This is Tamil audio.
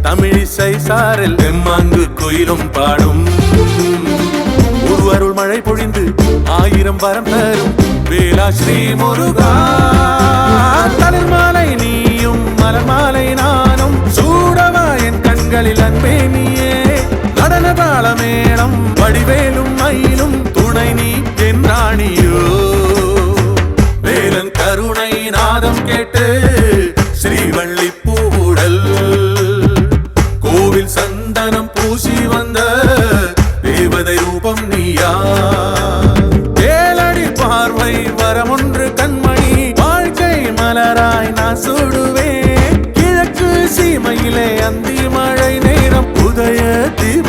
தமிழிசை சாரல் தெம்மாங்கு கோயிலும் பாடும் ஒருவருள் மழை பொழிந்து 1000 வரம் தரும் வேலா ஸ்ரீ முருகா. தலிர் மாலை நீயும் மலர் மாலை நானும் சூடவா என் கண்களில் அன்பே நீயே. நடன தாளமேளம் வடிவேலும் மயிலும் துணை நீ என்றாணியோ. வேலன் கருணை நாதம் கேட்டு ஸ்ரீவள்ளி பூவுடல் கோவில் சந்தனம் பூசி வந்த தேவதை ரூபம் நீயா. ஏழடி பார்வை வரமொன்று கண்மணி வாழ்க்கை மலராய் நான் சூடுவேன். கிழக்கு சீமையிலே அந்தி மழை நேரம் உதய தீப